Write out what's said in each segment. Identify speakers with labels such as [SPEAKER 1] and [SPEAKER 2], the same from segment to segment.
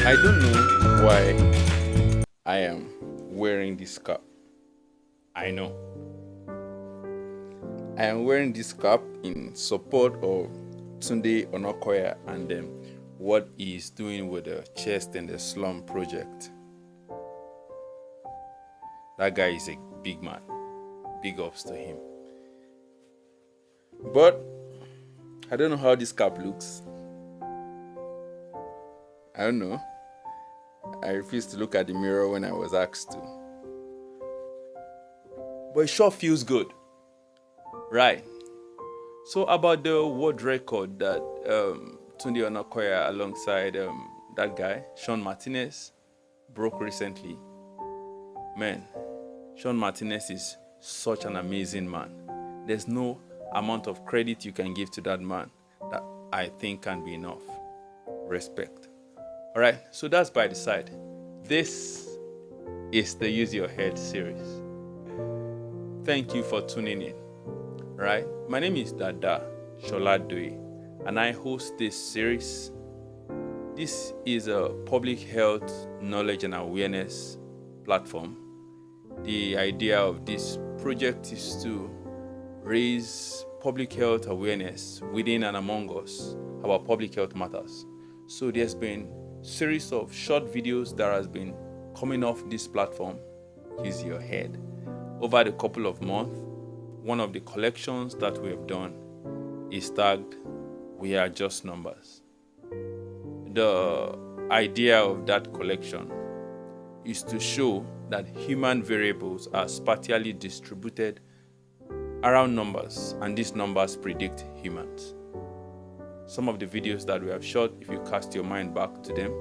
[SPEAKER 1] I don't know why I am wearing this cap. I know. I am wearing this cap in support of Tunde Onokoya and what he is doing with the Chest and the Slum project. That guy is a big man. Big ups to him. But I don't know how this cap looks. I don't know. I refused to look at the mirror when I was asked to. But it sure feels good. Right. So about the world record that Tunde Onakoya alongside that guy, Sean Martinez, broke recently. Man, Sean Martinez is such an amazing man. There's no amount of credit you can give to that man that I think can be enough. Respect. All right, so that's by the side. This is the Use Your Head series. Thank you for tuning in. Right, my name is Dada, Sholadoye, and I host this series. This is a public health knowledge and awareness platform. The idea of this project is to raise public health awareness within and among us about public health matters. So there's been a series of short videos that has been coming off this platform, Use Your Head, over the couple of months. One of the collections that we have done is tagged We Are Just Numbers. The idea of that collection is to show that human variables are spatially distributed around numbers, and these numbers predict humans. Some of the videos that we have shot, if you cast your mind back to them,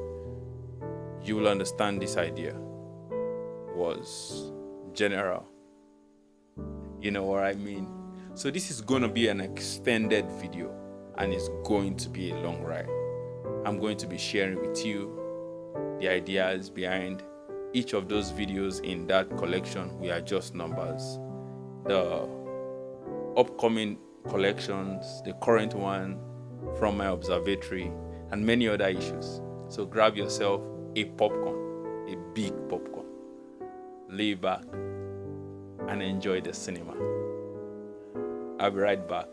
[SPEAKER 1] you will understand this idea was general. You know what I mean? So this is going to be an extended video, and it's going to be a long ride. I'm going to be sharing with you the ideas behind each of those videos in that collection. We Are Just Numbers. The upcoming collections, the current one from my observatory, and many other issues. So grab yourself a popcorn, a big popcorn. Lay back and enjoy the cinema. I'll be right back.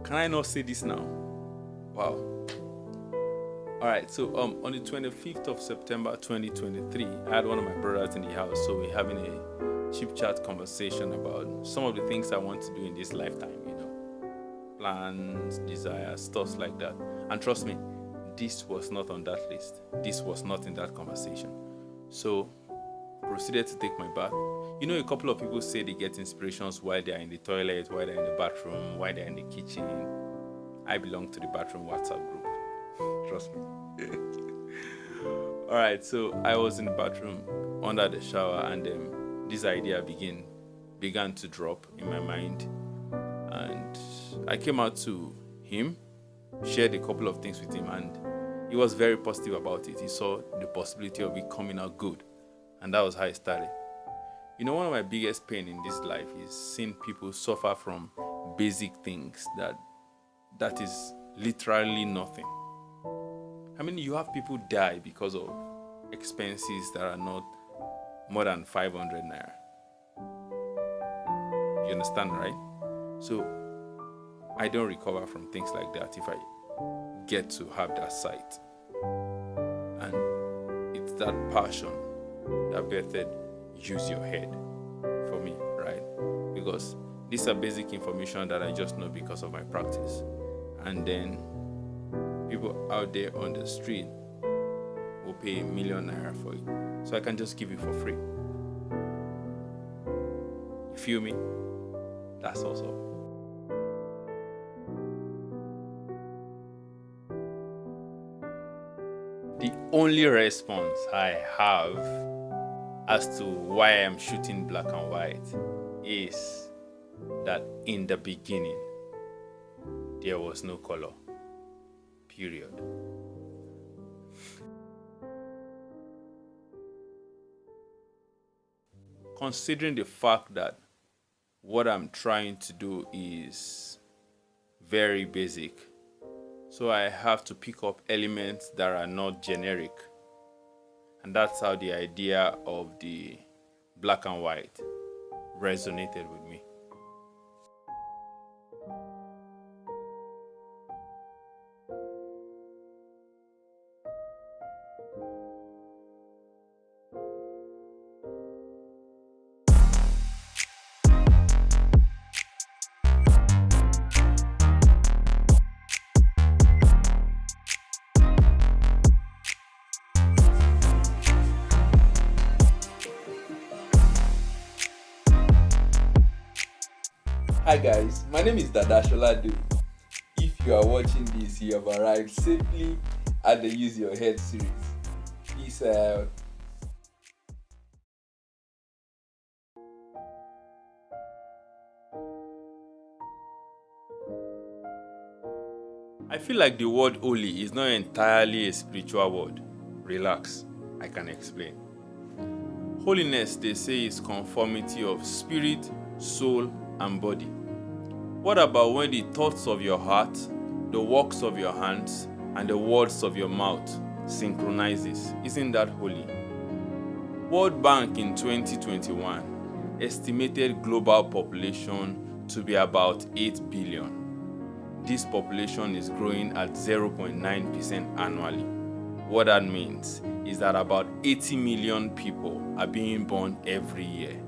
[SPEAKER 1] Can I not say this now? Wow. Alright, so on the 25th of September 2023, I had one of my brothers in the house, so we're having a chip chat conversation about some of the things I want to do in this lifetime, plans, desires, stuff like that. And trust me, this was not on that list. This was not in that conversation. So proceeded to take my bath. A couple of people say they get inspirations while they're in the toilet, while they're in the bathroom, while they're in the kitchen. I belong to the bathroom WhatsApp group. Trust me. All right, so I was in the bathroom under the shower, and this idea began to drop in my mind. And I came out to him, shared a couple of things with him, and he was very positive about it. He saw the possibility of it coming out good, and that was how it started. One of my biggest pain in this life is seeing people suffer from basic things that is literally nothing. You have people die because of expenses that are not more than 500 naira. You understand, right? So I don't recover from things like that if I get to have that sight. And it's that passion that birthed Use Your Head for me, right? Because these are basic information that I just know because of my practice. And then people out there on the street will pay ₦1 million for it. So I can just give it for free. You feel me? That's also. The only response I have as to why I'm shooting black and white is that in the beginning, there was no color. Period. considering the fact that what I'm trying to do is very basic, so I have to pick up elements that are not generic. And that's how the idea of the black and white resonated with me. Hi guys, my name is Dada Sholadoye. If you are watching this, you have arrived safely at the Use Your Head series. Peace out. I feel like the word holy is not entirely a spiritual word. Relax, I can explain. Holiness, they say, is conformity of spirit, soul, and body. What about when the thoughts of your heart, the works of your hands, and the words of your mouth synchronizes? Isn't that holy? World Bank in 2021 estimated global population to be about 8 billion. This population is growing at 0.9% annually. What that means is that about 80 million people are being born every year.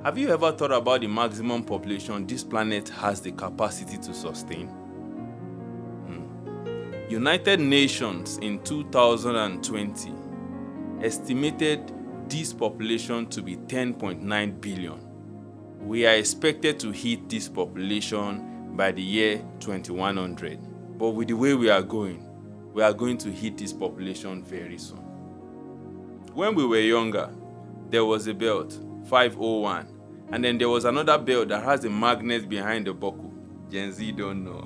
[SPEAKER 1] Have you ever thought about the maximum population this planet has the capacity to sustain? United Nations in 2020 estimated this population to be 10.9 billion. We are expected to hit this population by the year 2100. But with the way we are going to hit this population very soon. When we were younger, there was a belt, 501, and then there was another belt that has a magnet behind the buckle. Gen Z don't know.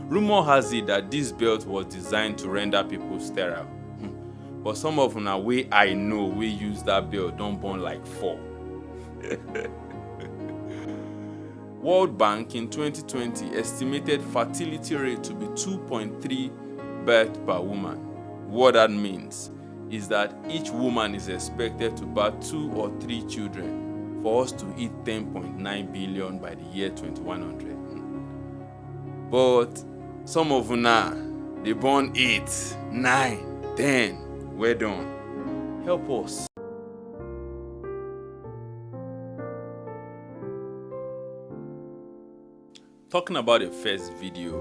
[SPEAKER 1] Rumor has it that this belt was designed to render people sterile. But some of them, way I know, we use that belt, don't born like 4. World Bank in 2020 estimated fertility rate to be 2.3 births per woman. What that means is that each woman is expected to bear 2 or 3 children for us to hit 10.9 billion by the year 2100. But some of them, they born 8, 9, 10. We're done. Help us. Talking about the first video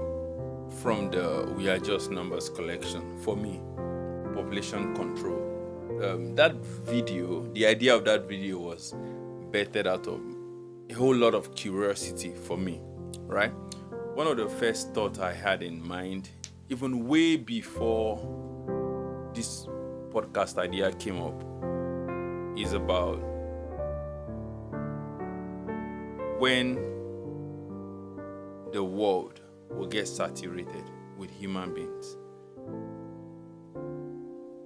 [SPEAKER 1] from the We Are Just Numbers collection, for me, population control. That video, the idea of that video was birthed out of a whole lot of curiosity for me, right? One of the first thoughts I had in mind, even way before this podcast idea came up, is about when the world will get saturated with human beings.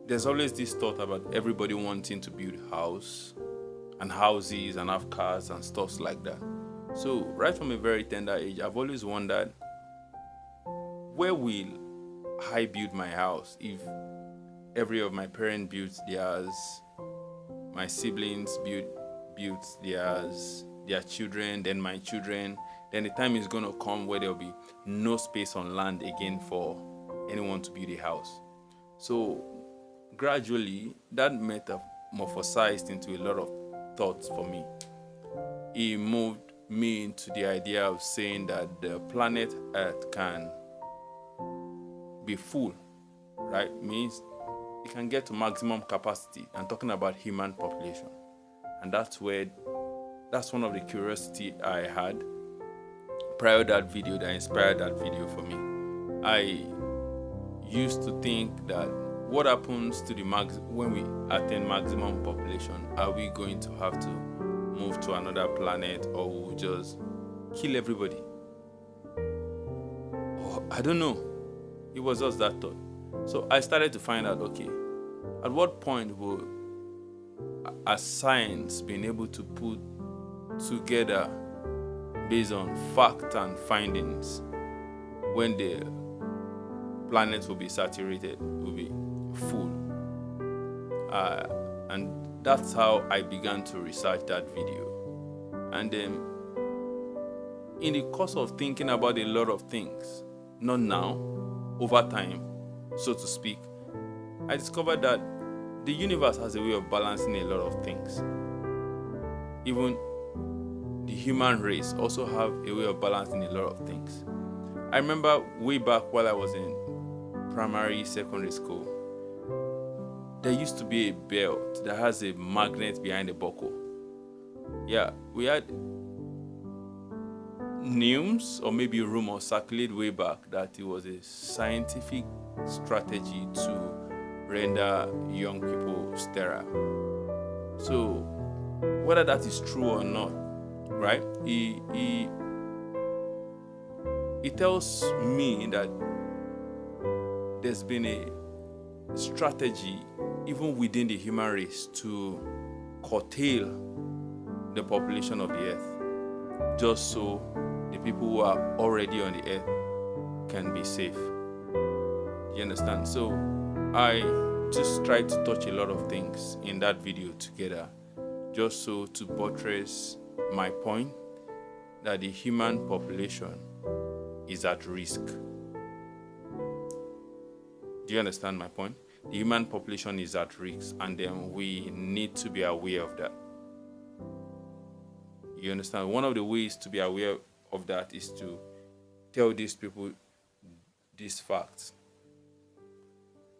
[SPEAKER 1] There's always this thought about everybody wanting to build house and houses and have cars and stuff like that. So right from a very tender age, I've always wondered, where will I build my house if every of my parents built theirs, my siblings built theirs, their children, then my children, then the time is going to come where there will be no space on land again for anyone to build a house. So gradually, that metamorphosized into a lot of thoughts for me. It moved me into the idea of saying that the planet Earth can be full, right? Means it can get to maximum capacity. I'm talking about human population. And that's one of the curiosity I had prior to that video that inspired that video for me. I used to think that what happens to when we attain maximum population? Are we going to have to move to another planet, or we'll just kill everybody? Oh, I don't know. It was just that thought. So I started to find out, okay, at what point will has science been able to put together based on fact and findings when the planet will be saturated, will be full? And that's how I began to research that video. And in the course of thinking about a lot of things, not now, over time, so to speak, I discovered that the universe has a way of balancing a lot of things. Even the human race also have a way of balancing a lot of things. I remember way back while I was in primary, secondary school, there used to be a belt that has a magnet behind the buckle. Yeah, we had news or maybe rumors circulate way back that it was a scientific strategy to render young people sterile. So whether that is true or not, right? It tells me that there's been a strategy even within the human race to curtail the population of the earth, just so the people who are already on the earth can be safe. You understand? So I just tried to touch a lot of things in that video together, just so to buttress my point that the human population is at risk. Do you understand my point? The human population is at risk, and then we need to be aware of that. You understand? One of the ways to be aware of that is to tell these people these facts.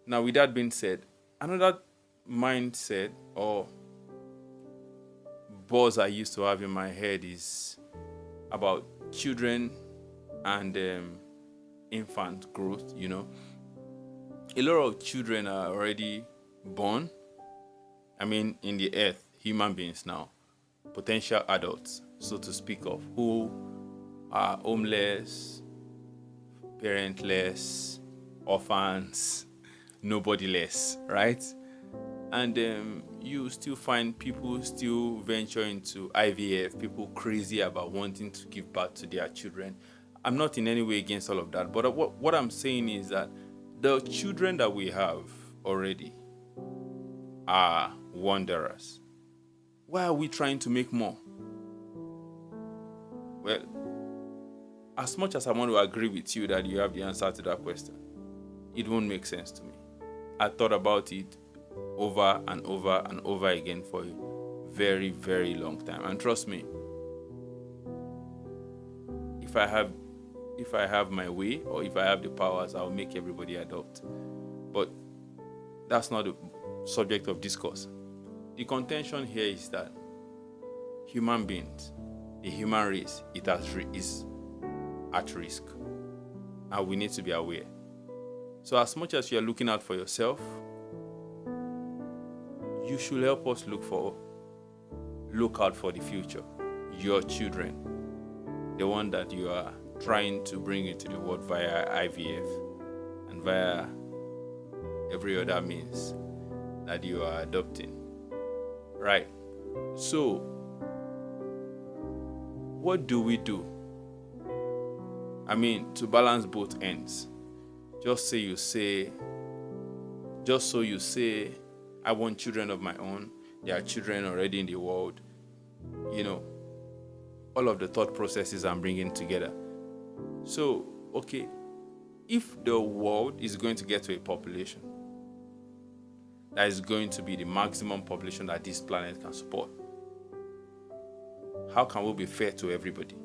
[SPEAKER 1] Now, with that being said, another mindset or buzz I used to have in my head is about children and infant growth. You know, a lot of children are already born. I mean, in the earth, human beings now, potential adults, so to speak of, who are homeless, parentless, orphans, nobodyless, right? And you still find people still venture into IVF, people crazy about wanting to give birth to their children. I'm not in any way against all of that, but what I'm saying is that the children that we have already are wanderers. Why are we trying to make more? Well, as much as I want to agree with you that you have the answer to that question, it won't make sense to me. I thought about it over and over and over again for a very, very long time. And trust me, if I have my way, or if I have the powers, I'll make everybody adopt. But that's not the subject of discourse. The contention here is that human beings, the human race, is at risk, and we need to be aware. So as much as you're looking out for yourself, you should help us look out for the future, your children, the one that you are trying to bring into the world via IVF and via every other means that you are adopting. Right. So, what do we do? I mean, to balance both ends. Just so you say, I want children of my own. There are children already in the world. You know, all of the thought processes I'm bringing together. So, okay, if the world is going to get to a population that is going to be the maximum population that this planet can support, how can we be fair to everybody?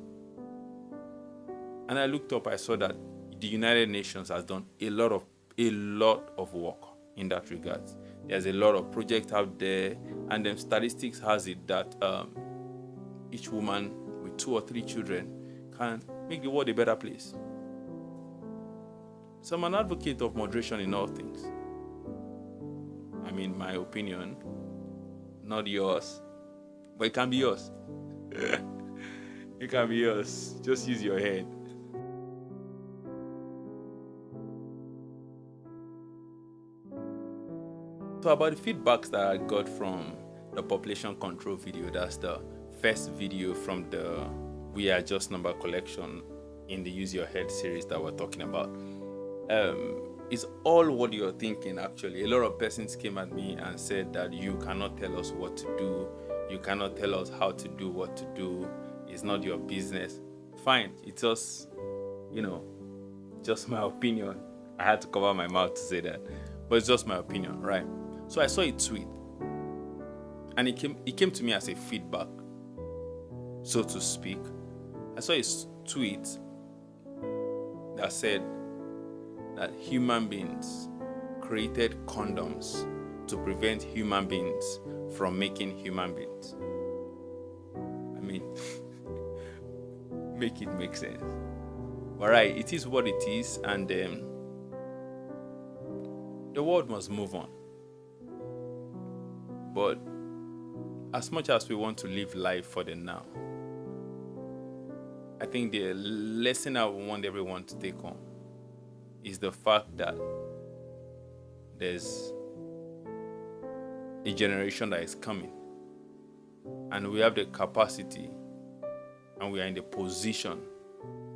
[SPEAKER 1] And I looked up, I saw that the United Nations has done a lot of work in that regard. There's a lot of projects out there, and then statistics has it that each woman with 2 or 3 children can make the world a better place. So I'm an advocate of moderation in all things. I mean, my opinion, not yours, but it can be yours. It can be yours. Just use your head. So about the feedbacks that I got from the population control video. That's the first video from the We Are Just Number collection in the Use Your Head series that we're talking about. It's all what you're thinking, actually. A lot of persons came at me and said that you cannot tell us what to do. You cannot tell us how to do what to do. It's not your business. Fine. It's just, just my opinion. I had to cover my mouth to say that. But it's just my opinion, right? So I saw a tweet. And it came to me as a feedback, so to speak. I saw a tweet that said that human beings created condoms to prevent human beings from making human beings. I mean, make it make sense. But right, it is what it is, and the world must move on. But as much as we want to live life for the now, I think the lesson I want everyone to take home is the fact that there's a generation that is coming, and we have the capacity, and we are in the position,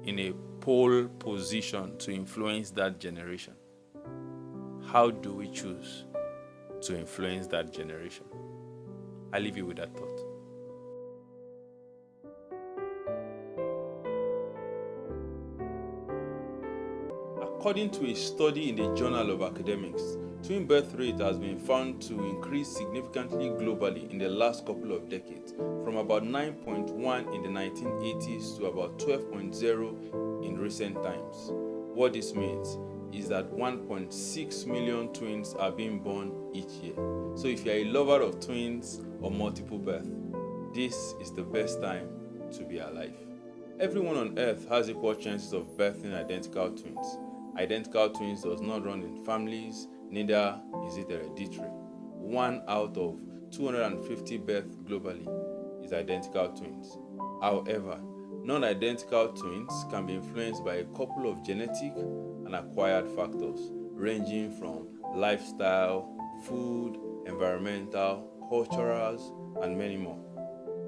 [SPEAKER 1] in a pole position to influence that generation. How do we choose to influence that generation? I leave you with that thought. According to a study in the Journal of Academics, twin birth rate has been found to increase significantly globally in the last couple of decades, from about 9.1 in the 1980s to about 12.0 in recent times. What this means is that 1.6 million twins are being born each year. So if you're a lover of twins or multiple birth, this is the best time to be alive. Everyone on earth has equal chances of birthing identical twins. Identical twins does not run in families, neither is it hereditary. 1 out of 250 births globally is identical twins. However, non-identical twins can be influenced by a couple of genetic and acquired factors, ranging from lifestyle, food, environmental, cultural, and many more.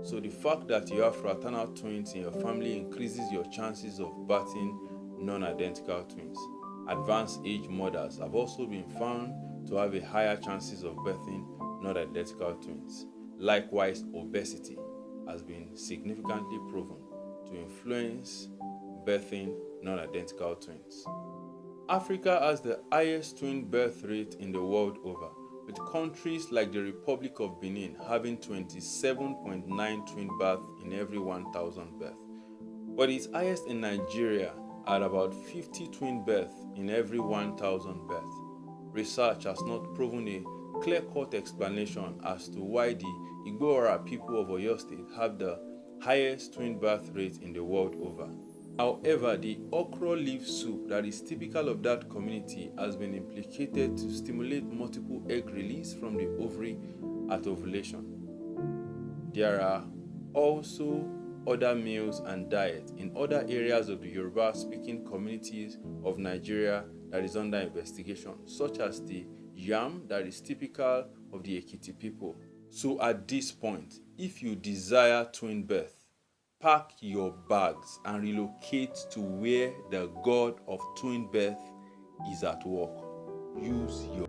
[SPEAKER 1] So the fact that you have fraternal twins in your family increases your chances of birthing non-identical twins. Advanced age mothers have also been found to have a higher chances of birthing non-identical twins. Likewise, obesity has been significantly proven to influence birthing non-identical twins. Africa has the highest twin birth rate in the world over, with countries like the Republic of Benin having 27.9 twin births in every 1,000 births, but it's highest in Nigeria at about 50 twin births in every 1,000 births. Research has not proven a clear-cut explanation as to why the Igbo people of Oyo State have the highest twin birth rate in the world over. However, the okra leaf soup that is typical of that community has been implicated to stimulate multiple egg release from the ovary at ovulation. There are also other meals and diet in other areas of the Yoruba-speaking communities of Nigeria that is under investigation, such as the yam that is typical of the Ekiti people. So at this point, if you desire twin birth, pack your bags and relocate to where the god of twin birth is at work. Use your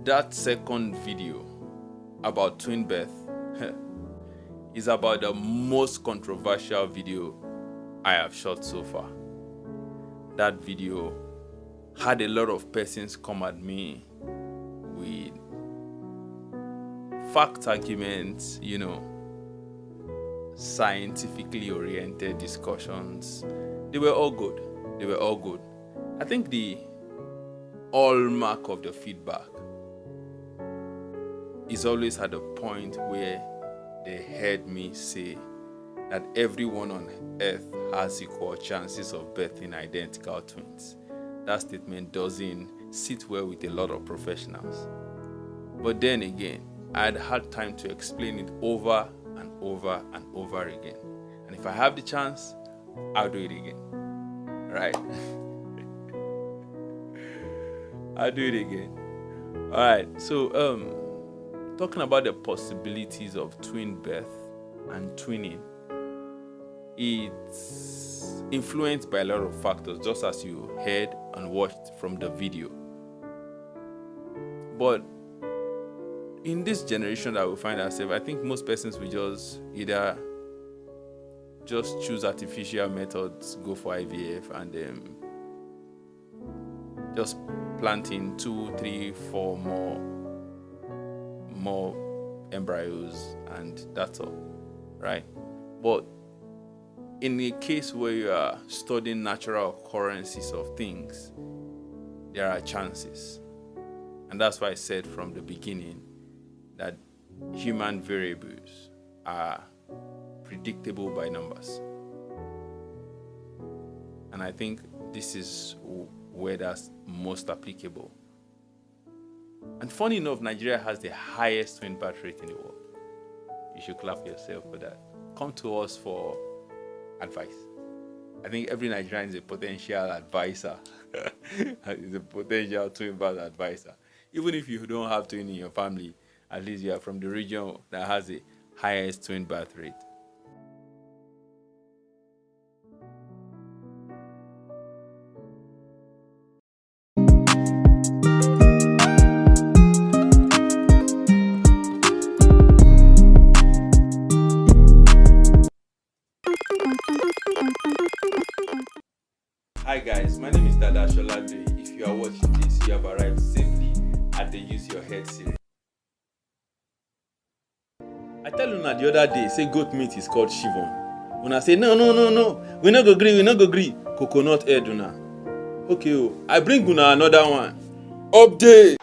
[SPEAKER 1] That second video about twin birth is about the most controversial video I have shot so far. That video had a lot of persons come at me with fact arguments, scientifically oriented discussions. They were all good. I think the hallmark of the feedback is always at the point where they heard me say that everyone on earth has equal chances of birthing identical twins. That statement doesn't sit well with a lot of professionals. But then again, I had time to explain it over and over and over again. And if I have the chance, I'll do it again. Right? I'll do it again. All right. So, talking about the possibilities of twin birth and twinning, it's influenced by a lot of factors, just as you heard and watched from the video. But in this generation that we find ourselves, I think most persons will just either just choose artificial methods, go for IVF, and just planting 2, 3, 4 more embryos, and that's all, right? But in a case where you are studying natural occurrences of things, there are chances. And that's why I said from the beginning that human variables are predictable by numbers. And I think this is where that's most applicable. And funny enough, Nigeria has the highest twin birth rate in the world. You should clap yourself for that. Come to us for advice. I think every Nigerian is a potential advisor. Is a potential twin birth advisor. Even if you don't have twin in your family, at least you are from the region that has the highest twin birth rate. Hi guys, my name is Dada Sholadoye. If you are watching this, you have arrived safely at the Use Your Head series. I tell Una the other day, say goat meat is called Shivon. Una say, no, we no go gree, coconut head Una. Okay, I bring Una another one. Update!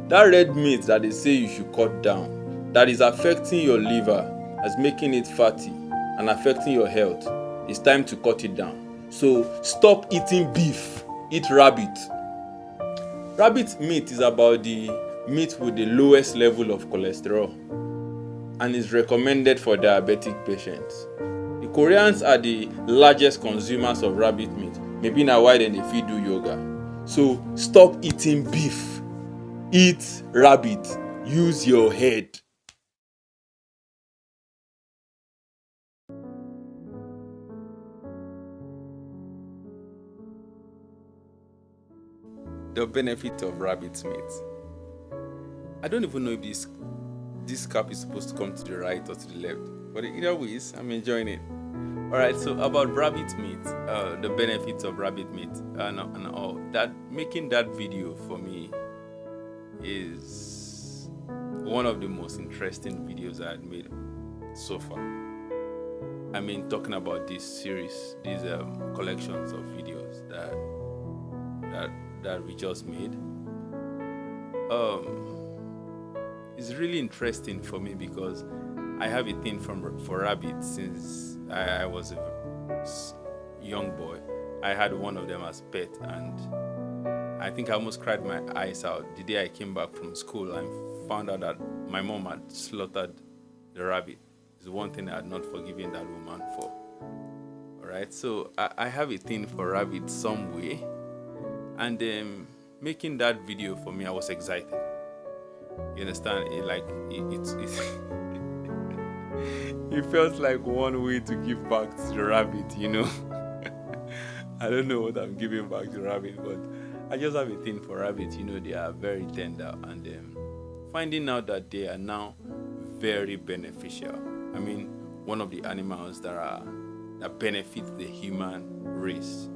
[SPEAKER 1] That red meat that they say you should cut down, that is affecting your liver, as making it fatty and affecting your health, it's time to cut it down. So stop eating beef, eat rabbit. Rabbit meat is about the meat with the lowest level of cholesterol and is recommended for diabetic patients. The Koreans are the largest consumers of rabbit meat. Maybe now why then if you do yoga. So stop eating beef, eat rabbit, use your head. The benefit of rabbit meat. I don't even know if this cap is supposed to come to the right or to the left, but either ways, I'm enjoying it. All right, so about rabbit meat, the benefits of rabbit meat and all that, making that video for me is one of the most interesting videos I had made so far. I mean, talking about this series, these collections of videos that we just made, it's really interesting for me because I have a thing for rabbits since I was a young boy. I had one of them as pet, and I think I almost cried my eyes out the day I came back from school and found out that my mom had slaughtered the rabbit. It's one thing I had not forgiven that woman for. All right, so I have a thing for rabbits some way. And making that video for me, I was excited. You understand? It felt like one way to give back to the rabbit, you know. I don't know what I'm giving back to the rabbit, but I just have a thing for rabbits. You know, they are very tender, and finding out that they are now very beneficial. I mean, one of the animals that benefit the human race.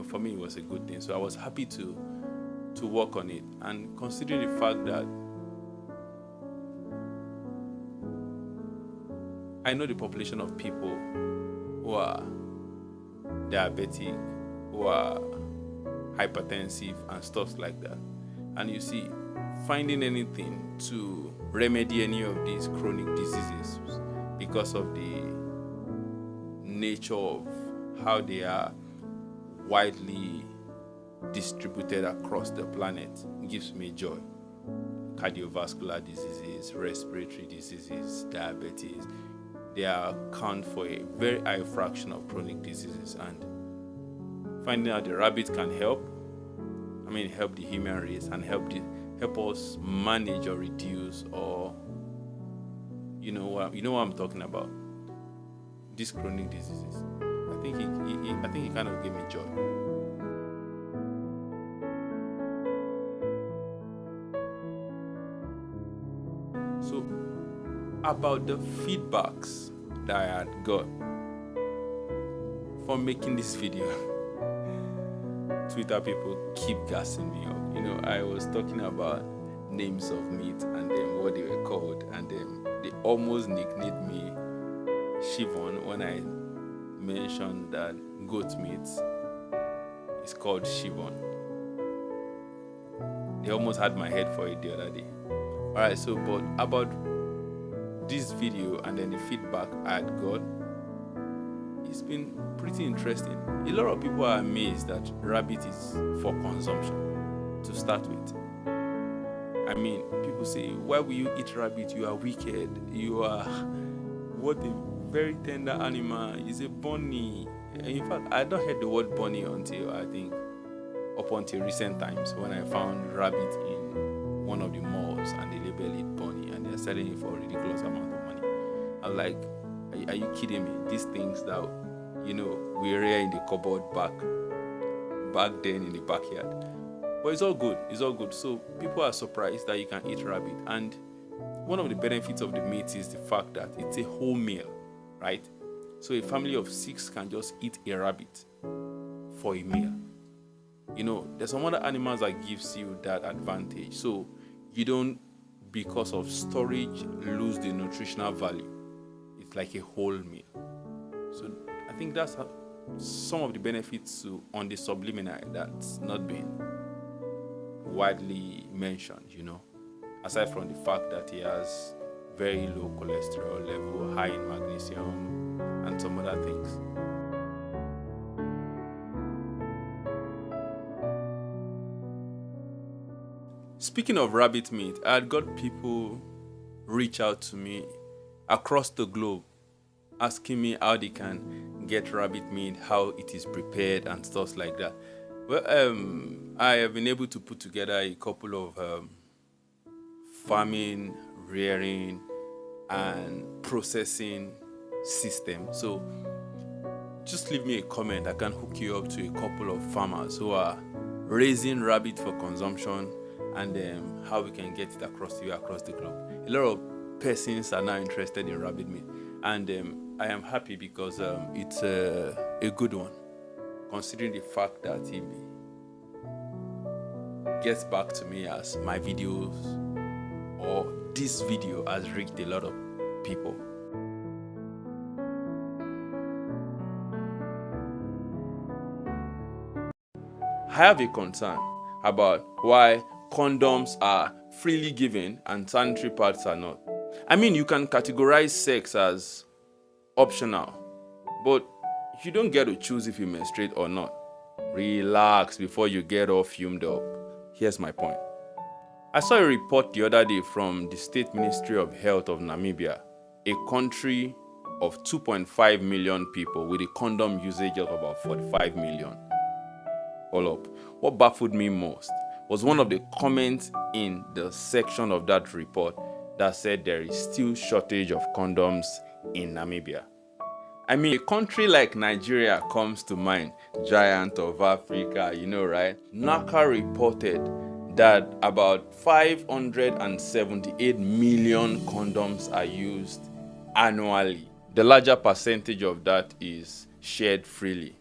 [SPEAKER 1] For me, it was a good thing. So I was happy to work on it. And considering the fact that I know the population of people who are diabetic, who are hypertensive and stuff like that. And you see, finding anything to remedy any of these chronic diseases because of the nature of how they are widely distributed across the planet gives me joy. Cardiovascular diseases, respiratory diseases, diabetes. they account for a very high fraction of chronic diseases. And finding out the rabbit can help, help the human race and help us manage or reduce, or you know what I'm talking about, these chronic diseases. I think he kind of gave me joy. So about the feedbacks that I had got for making this video, Twitter people keep gassing me up. I was talking about names of meat and then what they were called, and then they almost nicknamed me Shivon when I mentioned that goat meat is called Shivon. They almost had my head for it the other day. Alright, so but about this video and then the feedback I had got, it's been pretty interesting. A lot of people are amazed that rabbit is for consumption to start with. People say, why will you eat rabbit? You are wicked. You are what a very tender animal. It's a bunny. In fact, I don't heard the word bunny until recent times, when I found rabbit in one of the malls and they label it bunny and they're selling it for a ridiculous amount of money. I'm like, are you kidding me? These things that we rear in the cupboard back then in the backyard. But it's all good. So people are surprised that you can eat rabbit. And one of the benefits of the meat is the fact that it's a whole meal, right? So a family of 6 can just eat a rabbit for a meal. There's some other animals that gives you that advantage. So you don't, because of storage, lose the nutritional value. It's like a whole meal. So I think that's some of the benefits on the subliminal that's not been widely mentioned, aside from the fact that he has very low cholesterol level, high in magnesium, and some other things. Speaking of rabbit meat, I had got people reach out to me across the globe asking me how they can get rabbit meat, how it is prepared and stuff like that. Well, I have been able to put together a couple of farming, rearing, and processing systems. So just leave me a comment. I can hook you up to a couple of farmers who are raising rabbit for consumption, and how we can get it across the globe. A lot of persons are now interested in rabbit meat, and I am happy because it's a good one, considering the fact that he gets back to me as my videos or this video has reached a lot of people. I have a concern about why condoms are freely given and sanitary pads are not. You can categorize sex as optional, but you don't get to choose if you menstruate or not. Relax before you get all fumed up. Here's my point. I saw a report the other day from the State Ministry of Health of Namibia, a country of 2.5 million people with a condom usage of about 45 million. All up. What baffled me most was one of the comments in the section of that report that said there is still shortage of condoms in Namibia. A country like Nigeria comes to mind, giant of Africa, right? NACA reported that about 578 million condoms are used annually. The larger percentage of that is shared freely.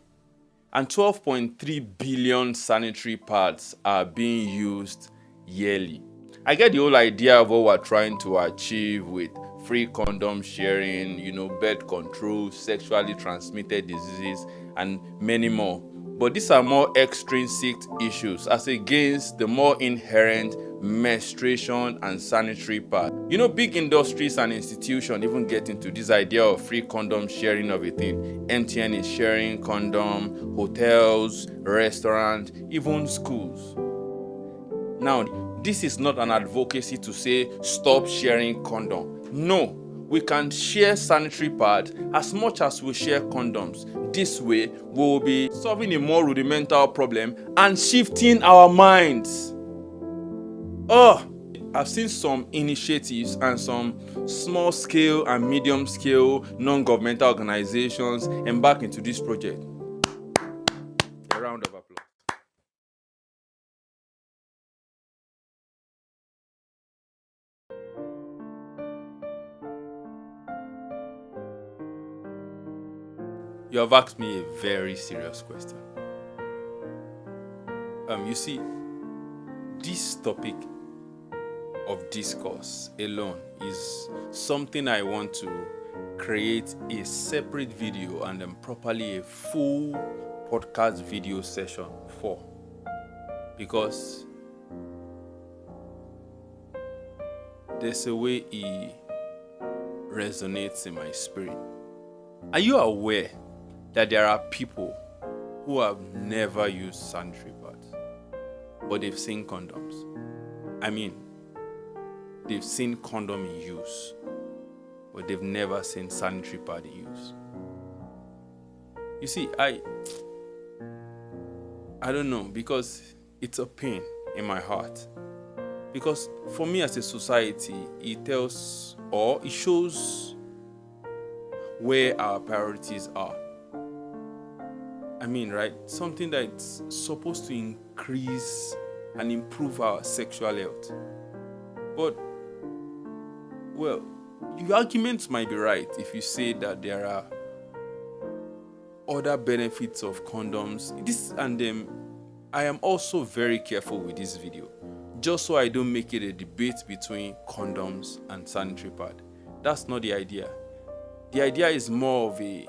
[SPEAKER 1] And 12.3 billion sanitary pads are being used yearly. I get the whole idea of what we're trying to achieve with free condom sharing, birth control, sexually transmitted diseases, and many more. But these are more extrinsic issues as against the more inherent menstruation and sanitary pads. Big industries and institutions even get into this idea of free condom sharing of a thing. MTN is sharing condom, hotels, restaurants, even schools. Now, this is not an advocacy to say stop sharing condom. No, we can share sanitary pads as much as we share condoms. This way, we will be solving a more rudimental problem and shifting our minds. I've seen some initiatives and some small scale and medium scale non-governmental organizations embark into this project. A round of applause. You have asked me a very serious question. You see, this topic of discourse alone is something I want to create a separate video and then properly a full podcast video session for, because there's a way it resonates in my spirit. Are you aware that there are people who have never used sanitary pads, but they've seen condoms? I mean, they've seen condom in use, but they've never seen sanitary pad in use. You see, I don't know, because it's a pain in my heart. Because for me as a society, it tells or it shows where our priorities are. I mean, right? Something that's supposed to increase and improve our sexual health. But, well, your arguments might be right if you say that there are other benefits of condoms. I am also very careful with this video, just so I don't make it a debate between condoms and sanitary pad. That's not the idea. The idea is more of a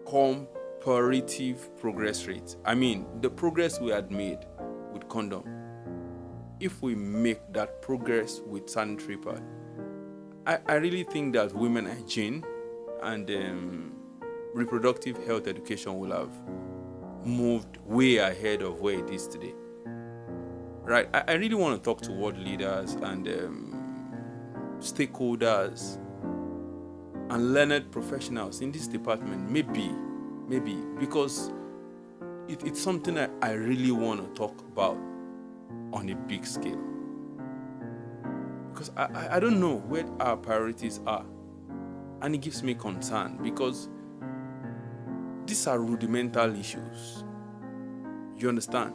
[SPEAKER 1] comparative progress rate. I mean, the progress we had made with condom, if we make that progress with sanitary pad, I really think that women hygiene and reproductive health education will have moved way ahead of where it is today. Right? I really want to talk to world leaders and stakeholders and learned professionals in this department, maybe, because it's something I really want to talk about on a big scale. Because I don't know where our priorities are. And it gives me concern, because these are rudimental issues. You understand?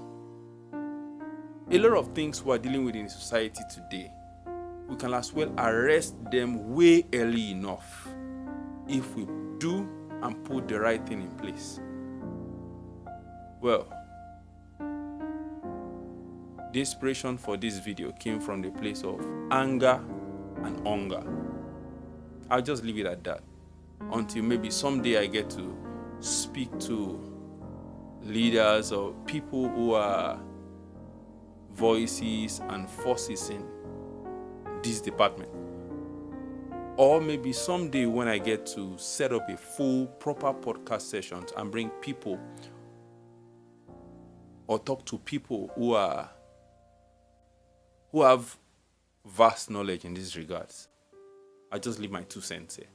[SPEAKER 1] A lot of things we are dealing with in society today, we can as well arrest them way early enough if we do and put the right thing in place. Well, the inspiration for this video came from the place of anger and hunger. I'll just leave it at that until maybe someday I get to speak to leaders or people who are voices and forces in this department. Or maybe someday when I get to set up a full, proper podcast session and bring people or talk to people who have vast knowledge in these regards. I just leave my 2 cents here.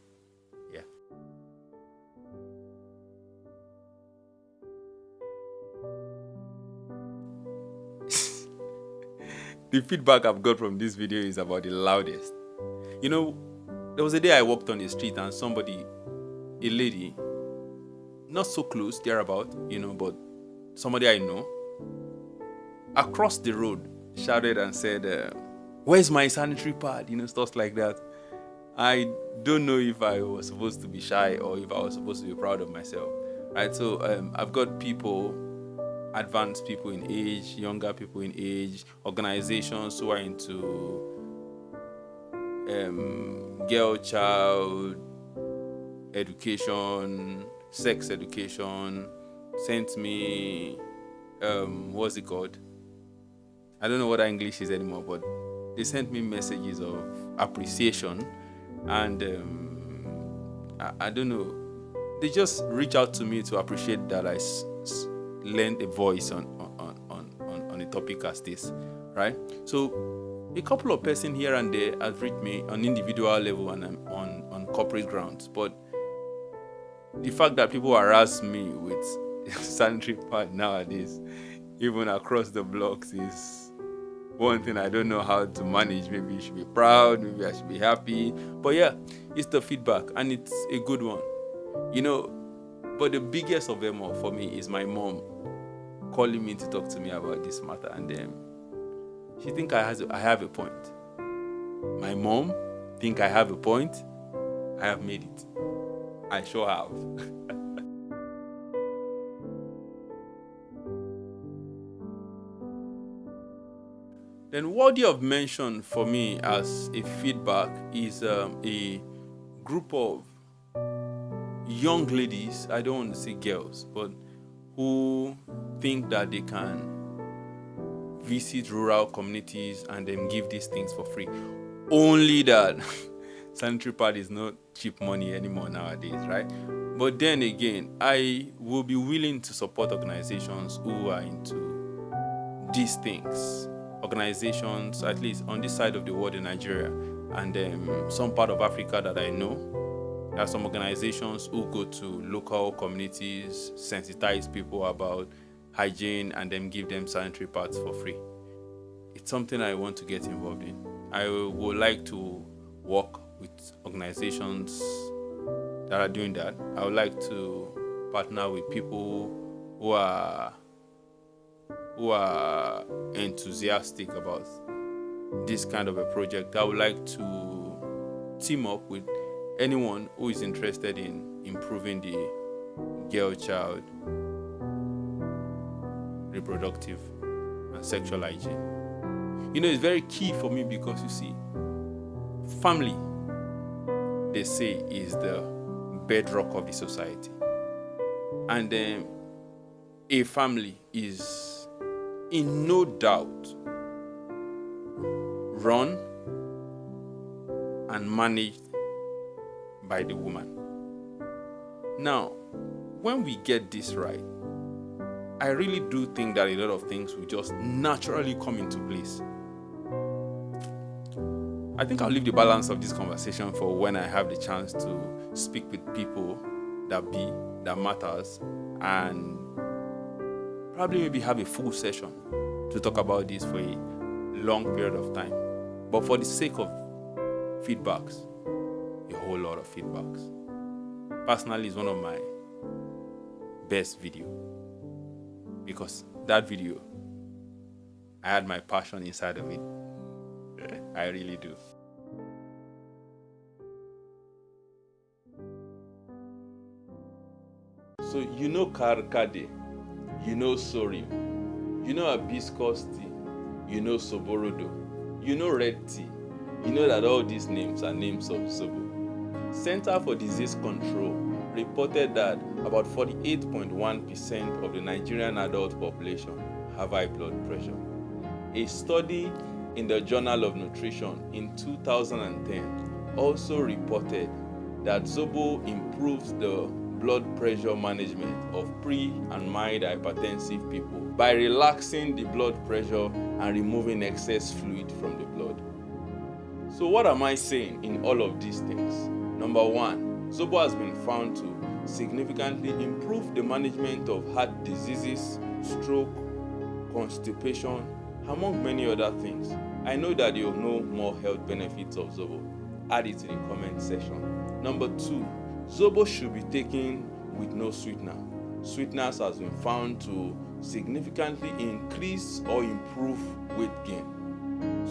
[SPEAKER 1] Yeah. The feedback I've got from this video is about the loudest. You know, there was a day I walked on the street and a lady, not so close, thereabout, but somebody I know, across the road, shouted and said, where's my sanitary pad? Stuff like that. I don't know if I was supposed to be shy or if I was supposed to be proud of myself. Right? So I've got people, advanced people in age, younger people in age, organizations who are into girl child education, sex education, sent me, what's it called? I don't know what English is anymore, but they sent me messages of appreciation, and I don't know. They just reach out to me to appreciate that I lend a voice on a topic as this, right? So a couple of persons here and there have reached me on individual level and on corporate grounds. But the fact that people harass me with sanitary pad nowadays, even across the blocks, is one thing I don't know how to manage. Maybe you should be proud, maybe I should be happy. But yeah, it's the feedback, and it's a good one. But the biggest of them all for me is my mom calling me to talk to me about this matter, and then she think I have a point. My mom think I have a point. I have made it. I sure have. Then worthy of mention for me as a feedback is a group of young ladies, I don't want to say girls, but who think that they can visit rural communities and then give these things for free. Only that sanitary pad is not cheap money anymore nowadays, right? But then again, I will be willing to support organizations who are into these things. Organizations, at least on this side of the world in Nigeria and some part of Africa that I know, there are some organizations who go to local communities, sensitize people about hygiene, and then give them sanitary pads for free. It's something I want to get involved in. I would like to work with organizations that are doing that. I would like to partner with people who are enthusiastic about this kind of a project. I would like to team up with anyone who is interested in improving the girl-child reproductive and sexual hygiene. It's very key for me because you see, family, they say, is the bedrock of the society. And a family is in no doubt run and managed by the woman. Now, when we get this right, I really do think that a lot of things will just naturally come into place. I think I'll leave the balance of this conversation for when I have the chance to speak with people that matters, and probably maybe have a full session to talk about this for a long period of time. But for the sake of feedbacks, a whole lot of feedbacks. Personally, it's one of my best video, because that video, I had my passion inside of it. I really do. So Karkade, Sorim, Hibiscus tea, Soborodo, red tea. That all these names are names of Zobo. Center for Disease Control reported that about 48.1% of the Nigerian adult population have high blood pressure. A study in the Journal of Nutrition in 2010 also reported that Zobo improves the blood pressure management of pre- and mild hypertensive people by relaxing the blood pressure and removing excess fluid from the blood. So what am I saying in all of these things? Number one, Zobo has been found to significantly improve the management of heart diseases, stroke, constipation, among many other things. I know that you'll know more health benefits of Zobo. Add it in the comment section. Number two, Zobo should be taken with no sweetener. Sweeteners has been found to significantly increase or improve weight gain.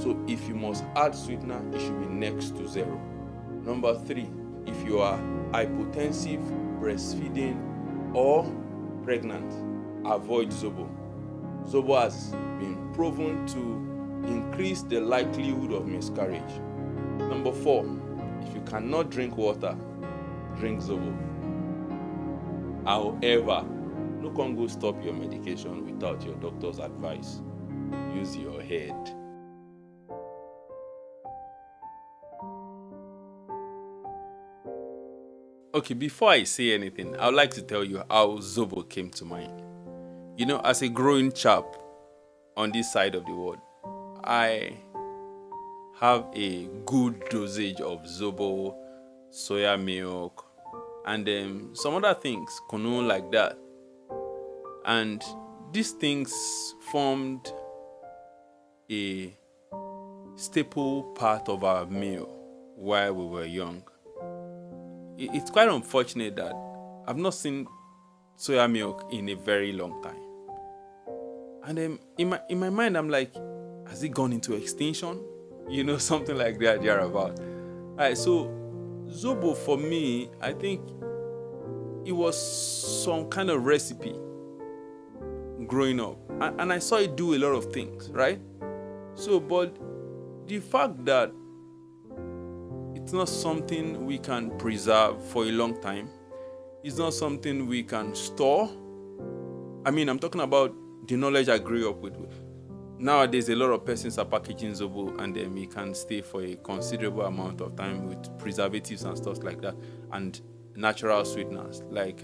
[SPEAKER 1] So if you must add sweetener, it should be next to zero. Number three, if you are hypotensive, breastfeeding, or pregnant, avoid Zobo. Zobo has been proven to increase the likelihood of miscarriage. Number four, if you cannot drink water, drink Zobo. However, no can go stop your medication without your doctor's advice. Use your head. Okay, before I say anything, I would like to tell you how Zobo came to mind. As a growing chap on this side of the world, I have a good dosage of Zobo soya milk, and some other things, kunu like that. And these things formed a staple part of our meal while we were young. It's quite unfortunate that I've not seen soya milk in a very long time. And in my mind, I'm like, has it gone into extinction? Something like that thereabout. All right, so Zobo for me, I think it was some kind of recipe growing up, and I saw it do a lot of things, right? So, but the fact that it's not something we can preserve for a long time, it's not something we can store. I mean, I'm talking about the knowledge I grew up with. Nowadays, a lot of persons are packaging Zobo, and then it can stay for a considerable amount of time with preservatives and stuff like that, and natural sweeteners. Like,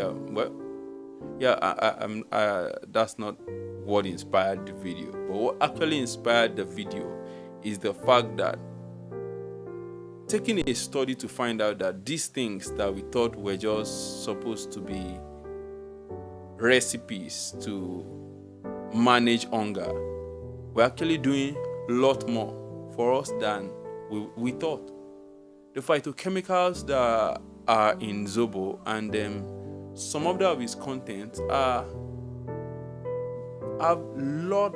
[SPEAKER 1] that's not what inspired the video. But what actually inspired the video is the fact that taking a study to find out that these things that we thought were just supposed to be recipes to manage hunger, we're actually doing a lot more for us than we thought. The phytochemicals that are in Zobo, and some of its contents have a lot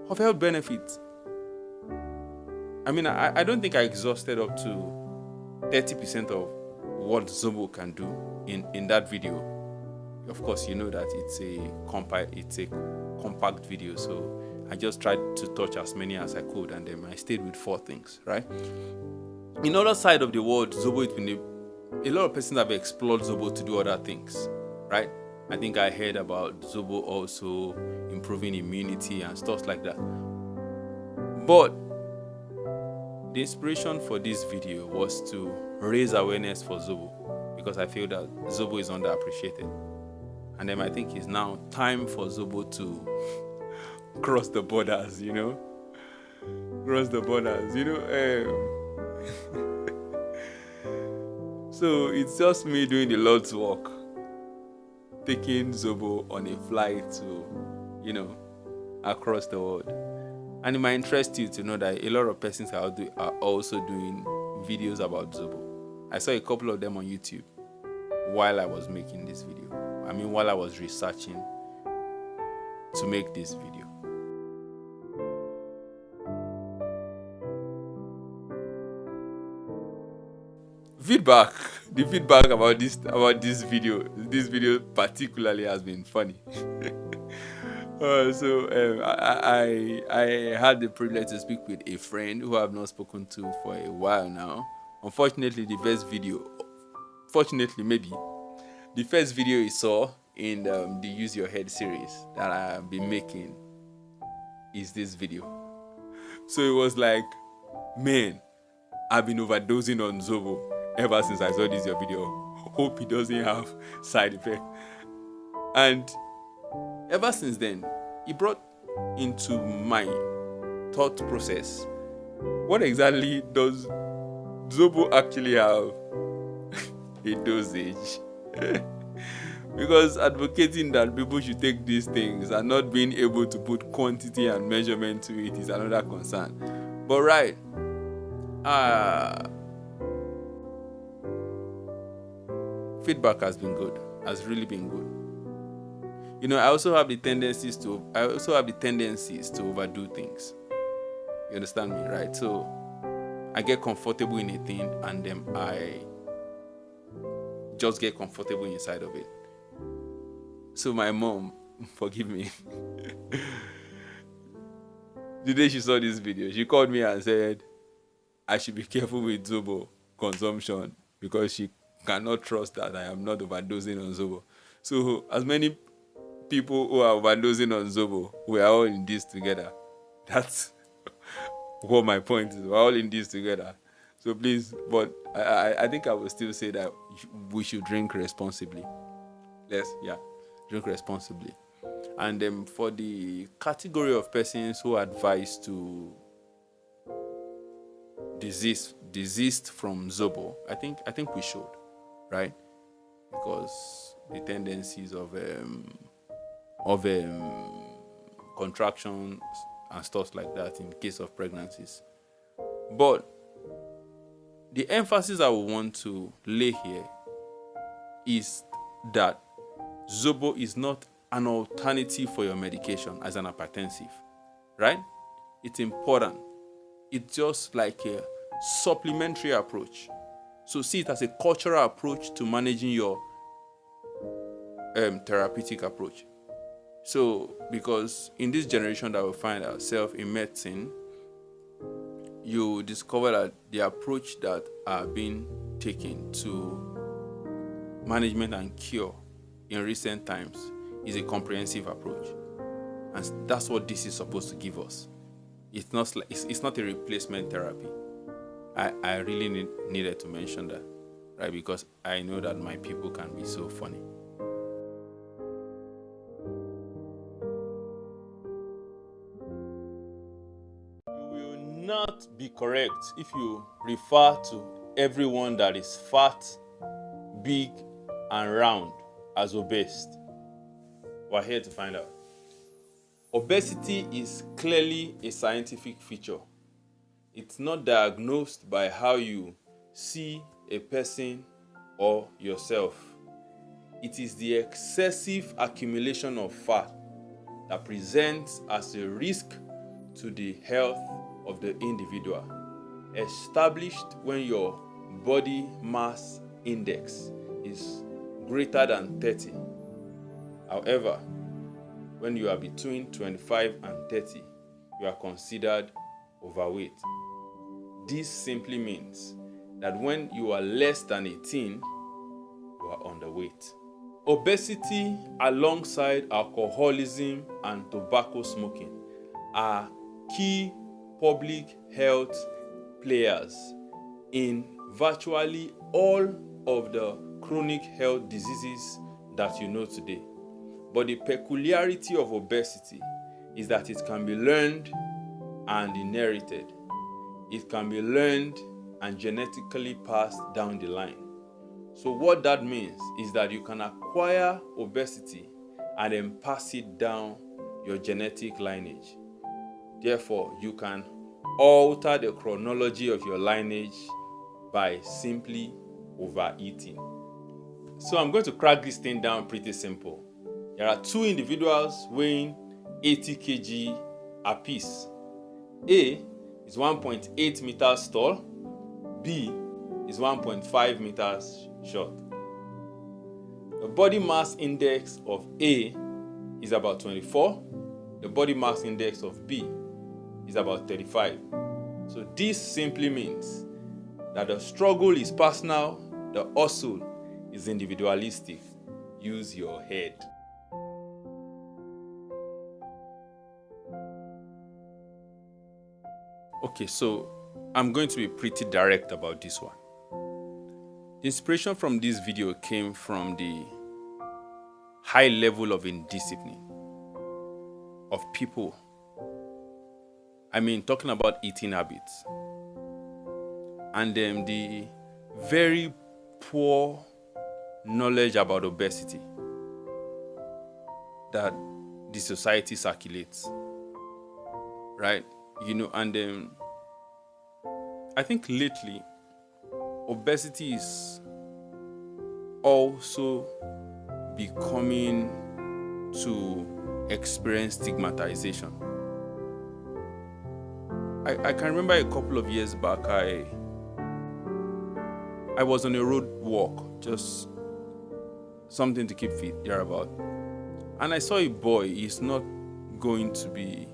[SPEAKER 1] of health benefits. I mean, I don't think I exhausted up to 30% of what Zobo can do in that video. Of course, you know that it's a compact video, so I just tried to touch as many as I could, and then I stayed with 4 things, right? In other side of the world, Zobo, it's been a lot of persons have explored Zobo to do other things, right? I think I heard about Zobo also improving immunity and stuff like that. But the inspiration for this video was to raise awareness for Zobo, because I feel that Zobo is underappreciated. And then I think it's now time for Zobo to cross the borders, Cross the borders, So it's just me doing the Lord's work, taking Zobo on a flight to, across the world. And it might interest you to know that a lot of persons are also doing videos about Zobo. I saw a couple of them on YouTube while I was making this video. While I was researching to make this video. The feedback about this video particularly has been funny. I had the privilege to speak with a friend who I have not spoken to for a while now. Unfortunately, the first video he saw in the Use Your Head series that I have been making is this video. So it was like, man, I've been overdosing on Zobo ever since I saw this your video. Hope it doesn't have side effects. And ever since then, it brought into my thought process, what exactly does Zobo actually have a dosage? Because advocating that people should take these things and not being able to put quantity and measurement to it is another concern. But right, feedback has been good, has really been good. I also have the tendencies to overdo things. You understand me, right? So I get comfortable in a thing, and then I just get comfortable inside of it. So my mom, forgive me, the day she saw this video, she called me and said I should be careful with Zobo consumption because she cannot trust that I am not overdosing on Zobo. So as many people who are overdosing on Zobo, we are all in this together. That's what my point is. We're all in this together. So please, but I think I will still say that we should drink responsibly. Drink responsibly. And for the category of persons who advise to desist from Zobo, I think we should, right? Because the tendencies of contractions and stuff like that in case of pregnancies. But the emphasis I would want to lay here is that Zobo is not an alternative for your medication as an hypertensive, right? It's important. It's just like a supplementary approach. So see it as a cultural approach to managing your therapeutic approach. So because in this generation that we find ourselves in medicine, you discover that the approach that are being taken to management and cure in recent times is a comprehensive approach, and that's what this is supposed to give us. It's not a replacement therapy. I really needed to mention that, right? Because I know that my people can be so funny. You will not be correct if you refer to everyone that is fat, big, and round as obese. We're here to find out. Obesity is clearly a scientific feature. It's not diagnosed by how you see a person or yourself. It is the excessive accumulation of fat that presents as a risk to the health of the individual, established when your body mass index is greater than 30. However, when you are between 25 and 30, you are considered overweight. This simply means that when you are less than 18, you are underweight. Obesity, alongside alcoholism and tobacco smoking, are key public health players in virtually all of the chronic health diseases that you know today. But the peculiarity of obesity is that it can be learned and inherited. It can be learned and genetically passed down the line. So what that means is that you can acquire obesity and then pass it down your genetic lineage. Therefore, you can alter the chronology of your lineage by simply overeating. So I'm going to crack this thing down pretty simple. There are two individuals weighing 80 kg apiece. A is 1.8 meters tall. B is 1.5 meters short. The body mass index of A is about 24. The body mass index of B is about 35. So this simply means that the struggle is personal, the hustle is individualistic. Use your head. Okay, so I'm going to be pretty direct about this one. The inspiration from this video came from the high level of indiscipline of people. I mean, talking about eating habits. And then the very poor knowledge about obesity that the society circulates. Right? You know, and then I think lately obesity is also becoming to experience stigmatization. I can remember a couple of years back, I was on a road walk, just something to keep fit, thereabout. And I saw a boy. He's not going to be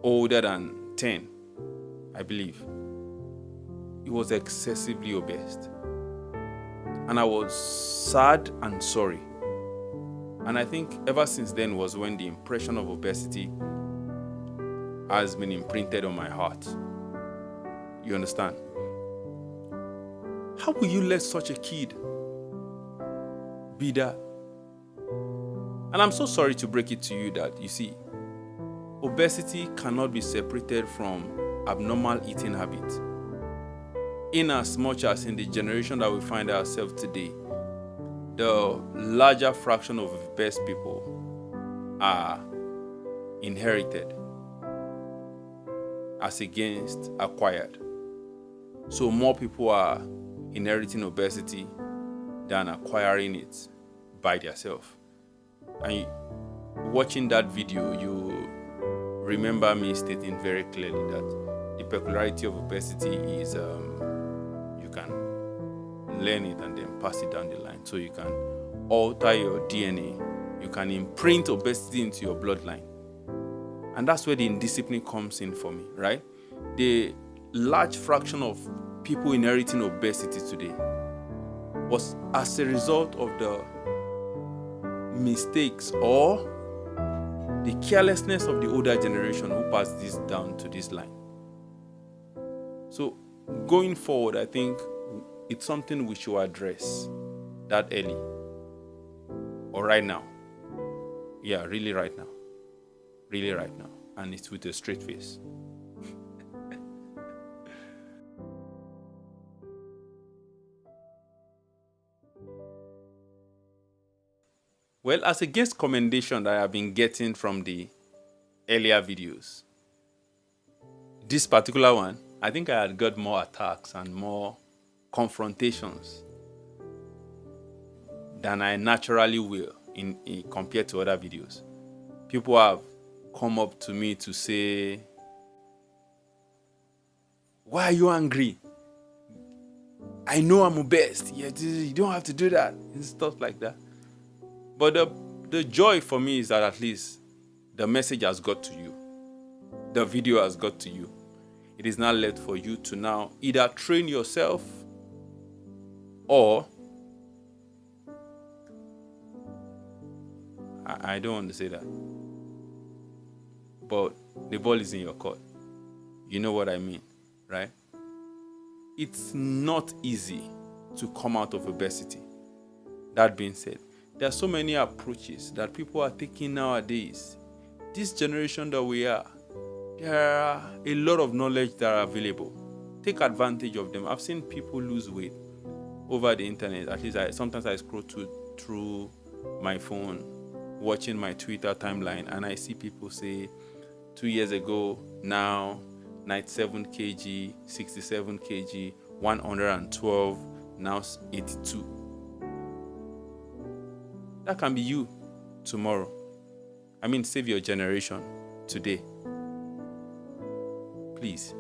[SPEAKER 1] older than 10, I believe. He was excessively obese. And I was sad and sorry. And I think ever since then was when the impression of obesity has been imprinted on my heart. You understand? How will you let such a kid be that? And I'm so sorry to break it to you that, you see, obesity cannot be separated from abnormal eating habit. In as much as in the generation that we find ourselves today, the larger fraction of obese people are inherited as against acquired. So more people are inheriting obesity than acquiring it by themselves. And watching that video, you remember me stating very clearly that the peculiarity of obesity is you can learn it and then pass it down the line. So you can alter your DNA, you can imprint obesity into your bloodline. And that's where the indiscipline comes in for me, right? The large fraction of people inheriting obesity today was as a result of the mistakes or the carelessness of the older generation who passed this down to this line. So going forward, I think it's something we should address that early or right now. Yeah, really right now. Really right now. And it's with a straight face. Well, as against commendation that I have been getting from the earlier videos, this particular one, I think I had got more attacks and more confrontations than I naturally will in compared to other videos. People have come up to me to say, "Why are you angry? I know I'm obese. You don't have to do that," and stuff like that. But the joy for me is that at least the message has got to you. The video has got to you. It is now left for you to now either train yourself or I don't want to say that. But the ball is in your court. You know what I mean, right? It's not easy to come out of obesity. That being said, there are so many approaches that people are taking nowadays. This generation that we are, there are a lot of knowledge that are available. Take advantage of them. I've seen people lose weight over the internet. At least sometimes I scroll through my phone, watching my Twitter timeline, and I see people say 2 years ago, now 97 kg, 67 kg, 112, now 82. That can be you tomorrow. I mean, save your generation today. Please.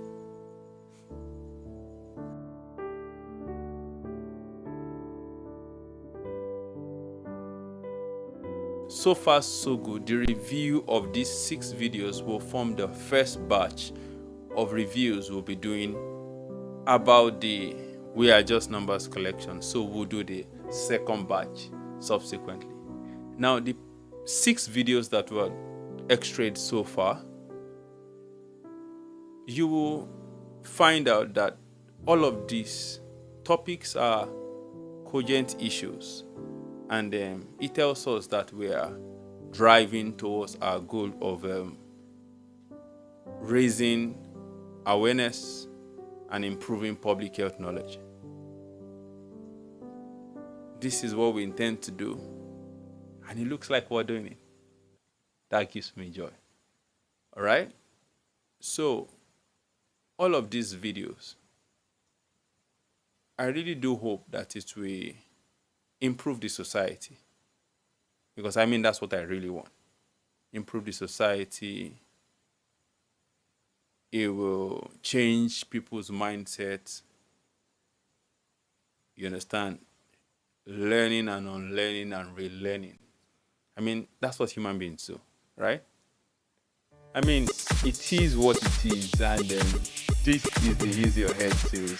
[SPEAKER 1] So far, so good. The review of these 6 videos will form the first batch of reviews we'll be doing about the We Are Just Numbers collection. So we'll do the second batch subsequently. Now, the 6 videos that were extracted so far, you will find out that all of these topics are cogent issues, and it tells us that we are driving towards our goal of raising awareness and improving public health knowledge. This is what we intend to do, and it looks like we're doing it. That gives me joy. All right? So, all of these videos, I really do hope that it will improve the society. Because I mean, that's what I really want. Improve the society. It will change people's mindsets. You understand? Learning and unlearning and relearning. I mean, that's what human beings do, right? I mean, it is what it is, and this is the Use Your Head series.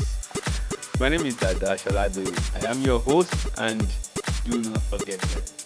[SPEAKER 1] My name is Dada Sholadoye. I am your host, and do not forget that